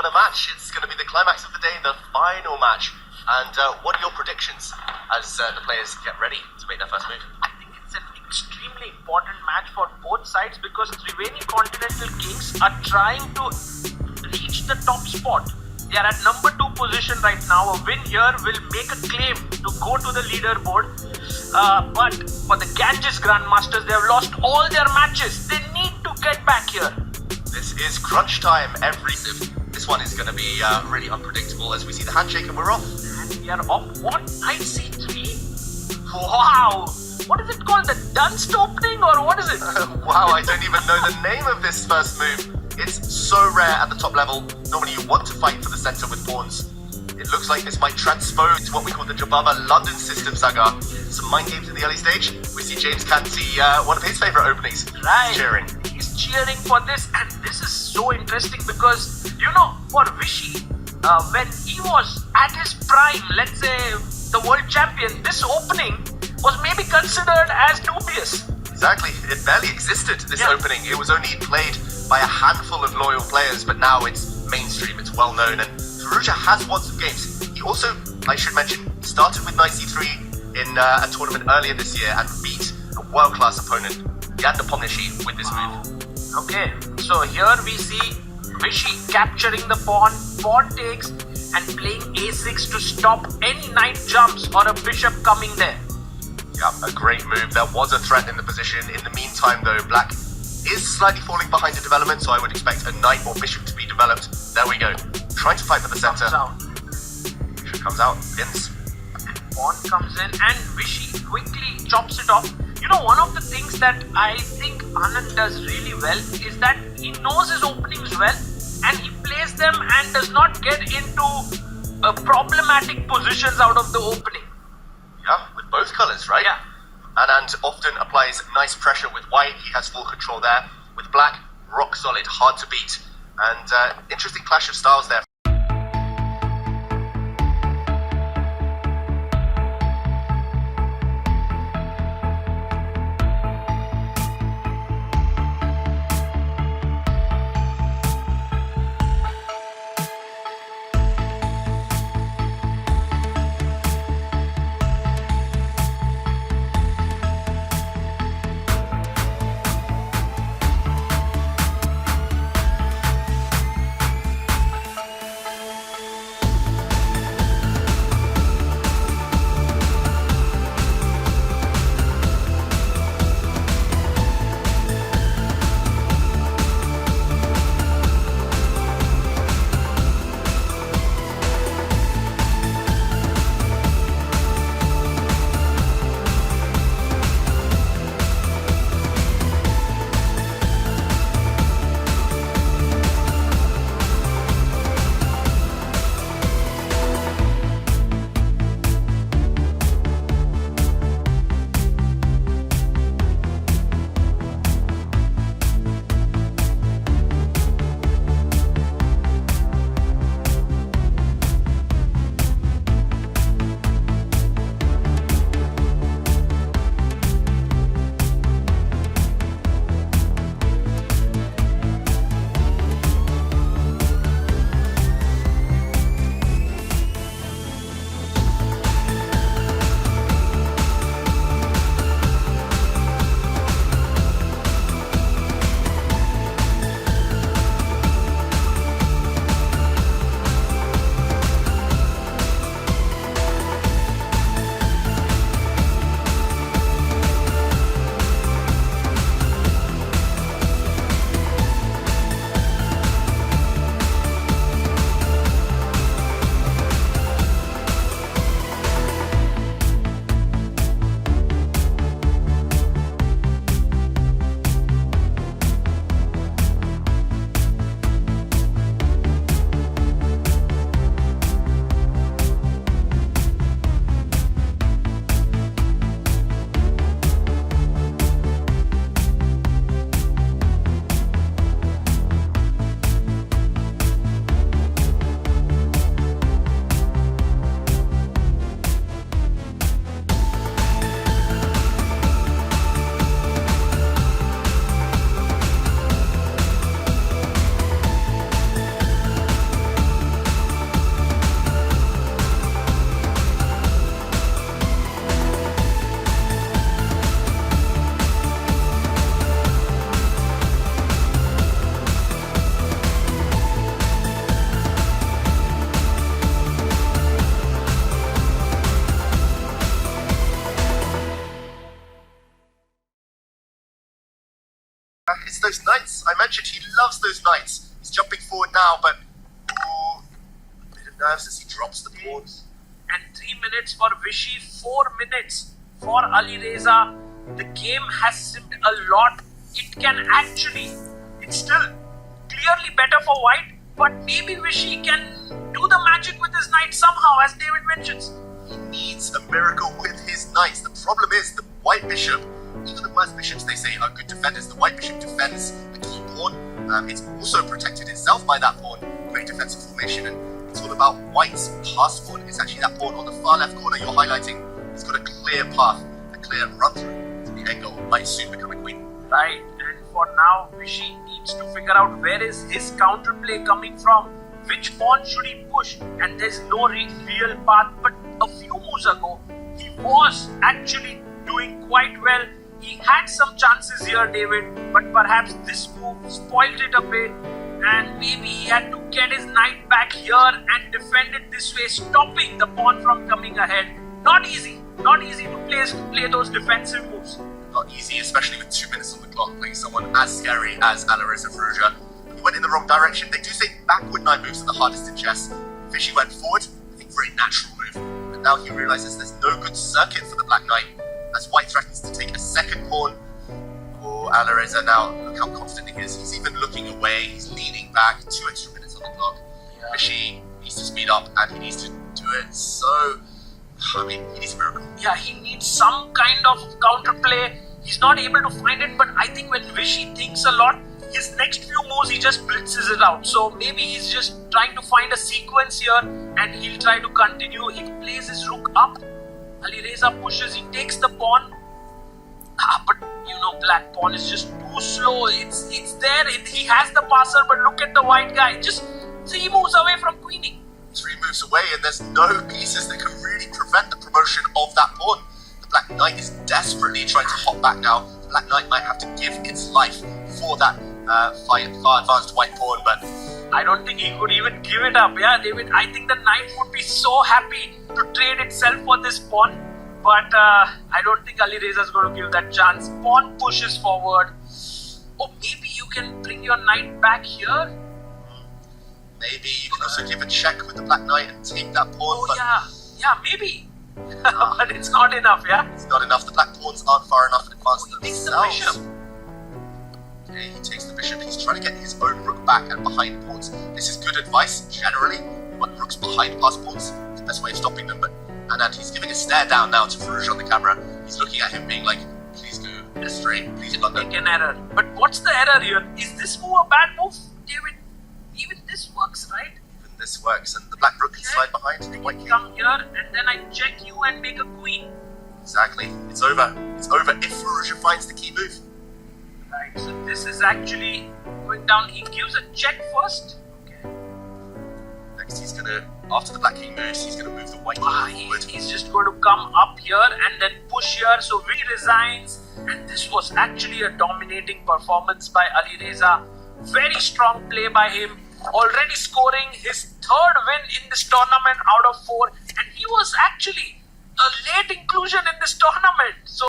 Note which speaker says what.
Speaker 1: what a match. It's going to be the climax of the day, the final match. And what are your predictions as the players get ready to make their first move?
Speaker 2: I think it's an extremely important match for both sides because Triveni Continental Kings are trying to reach the top spot. They are at number 2 position right now. A win here will make a claim to go to the leaderboard. But for the Ganges Grandmasters, they have lost all their matches. They need to get back here.
Speaker 1: This is crunch time. This one is going to be really unpredictable as we see the handshake and we're off.
Speaker 2: And we are off. What? Knight C3? Wow! What is it called? The Dunst opening or what is it?
Speaker 1: Wow, I don't even know the name of this first move. It's so rare at the top level. Normally you want to fight for the center with pawns. It looks like this might transpose to what we call the Jababa London system saga. Some mind games in the early stage. We see James Canty, one of his favourite openings.
Speaker 2: Right.
Speaker 1: Cheering.
Speaker 2: He's cheering for this, and this is so interesting because, you know, for Vishy, when he was at his prime, let's say the world champion, this opening was maybe considered as dubious.
Speaker 1: Exactly. It barely existed, this opening. It was only played by a handful of loyal players, but now it's mainstream, it's well known, and Firouzja has won some games. He also, I should mention, started with Knight C3 in a tournament earlier this year and beat a world-class opponent, Yanda Pomnishi, with this move.
Speaker 2: Okay, so here we see Vishy capturing the pawn takes, and playing a6 to stop any knight jumps or a bishop coming there.
Speaker 1: Yeah, a great move. There was a threat in the position. In the meantime, though, Black is slightly falling behind in development, so I would expect a knight or bishop to be developed. There we go. Trying to fight for the center. Bishop comes out, wins.
Speaker 2: Pawn comes in and Vishy quickly chops it off. You know, one of the things that I think Anand does really well is that he knows his openings well and he plays them and does not get into problematic positions out of the opening.
Speaker 1: Yeah, with both colours, right?
Speaker 2: Yeah.
Speaker 1: Anand often applies nice pressure with white. He has full control there. With black, rock solid, hard to beat. And interesting clash of styles there. those knights. I mentioned he loves those knights. He's jumping forward now, but ooh, a bit of nerves as he drops the pawns.
Speaker 2: And 3 minutes for Vishy, 4 minutes for Alireza. The game has simmed a lot. It can actually, it's still clearly better for white, but maybe Vishy can do the magic with his knight somehow, as David mentions.
Speaker 1: He needs a miracle with his knights. The problem is the white bishop, even the worst bishops they say are good defenders, the white bishop defends the key pawn. It's also protected itself by that pawn. Great defensive formation, and it's all about white's pass pawn. It's actually that pawn on the far left corner you're highlighting. It's got a clear path, a clear run through to the end goal. Might soon become a queen.
Speaker 2: Right, and for now, Vishy needs to figure out where is his counterplay coming from. Which pawn should he push? And there's no real path. But a few moves ago, he was actually doing quite well. He had some chances here, David, but perhaps this move spoiled it a bit. And maybe he had to get his knight back here and defend it this way, stopping the pawn from coming ahead. Not easy to play those defensive moves.
Speaker 1: Not easy, especially with 2 minutes on the clock, playing someone as scary as Alireza Firouzja. He went in the wrong direction. They do say backward knight moves are the hardest in chess. Vishy went forward, I think very natural move. But now he realizes there's no good circuit for the black knight, as white threatens to take a second pawn. Oh, Alireza now, look how confident he is. He's even looking away, he's leaning back, 2 extra minutes on the clock.
Speaker 2: Yeah.
Speaker 1: Vishy needs to speed up and he needs to do it. So, I mean, he needs a miracle.
Speaker 2: Yeah, he needs some kind of counterplay. He's not able to find it, but I think when Vishy thinks a lot, his next few moves he just blitzes it out. So maybe he's just trying to find a sequence here and he'll try to continue. He plays his rook up. Alireza pushes, he takes the pawn. But you know, black pawn is just too slow. It's there, he has the passer, but look at the white guy. Just 3 moves away from queening.
Speaker 1: 3 moves away and there's no pieces that can really prevent the promotion of that pawn. The black knight is desperately trying to hop back now. The black knight might have to give its life for that far advanced white pawn, but
Speaker 2: I don't think he could even give it up. Yeah, David, I think the knight would be so happy to trade itself for this pawn, but I don't think Alireza is going to give that chance. Pawn pushes forward. Oh, maybe you can bring your knight back here.
Speaker 1: maybe you can also give a check with the black knight and take that pawn.
Speaker 2: Oh
Speaker 1: but
Speaker 2: yeah, maybe. But it's not enough, yeah?
Speaker 1: it's not enough. The black pawns aren't far enough in advance
Speaker 2: He takes the
Speaker 1: themselves.
Speaker 2: bishop.
Speaker 1: Okay, he takes the bishop. He's trying to get his own rook back and behind pawns. This is good advice, generally. You want rooks behind past pawns. It's the best way of stopping them. But Anand, he's giving a stare down now to Firouzja on the camera. He's looking at him being like, please go straight, please blunder.
Speaker 2: Make an error. But what's the error here? Is this move a bad move? David, even this works, right?
Speaker 1: Even this works, and the black rook can slide behind the white king.
Speaker 2: Come here and then I check you and make a queen.
Speaker 1: Exactly. It's over. It's over if Firouzja finds the key move.
Speaker 2: Right, so this is actually going down. He gives a check first. Okay.
Speaker 1: Next, he's gonna, after the black king moves, he's gonna move the white king forward.
Speaker 2: He's just going to come up here and then push here. So he resigns. And this was actually a dominating performance by Alireza. Very strong play by him. Already scoring his third win in this tournament out of 4. And he was actually a late inclusion in this tournament. So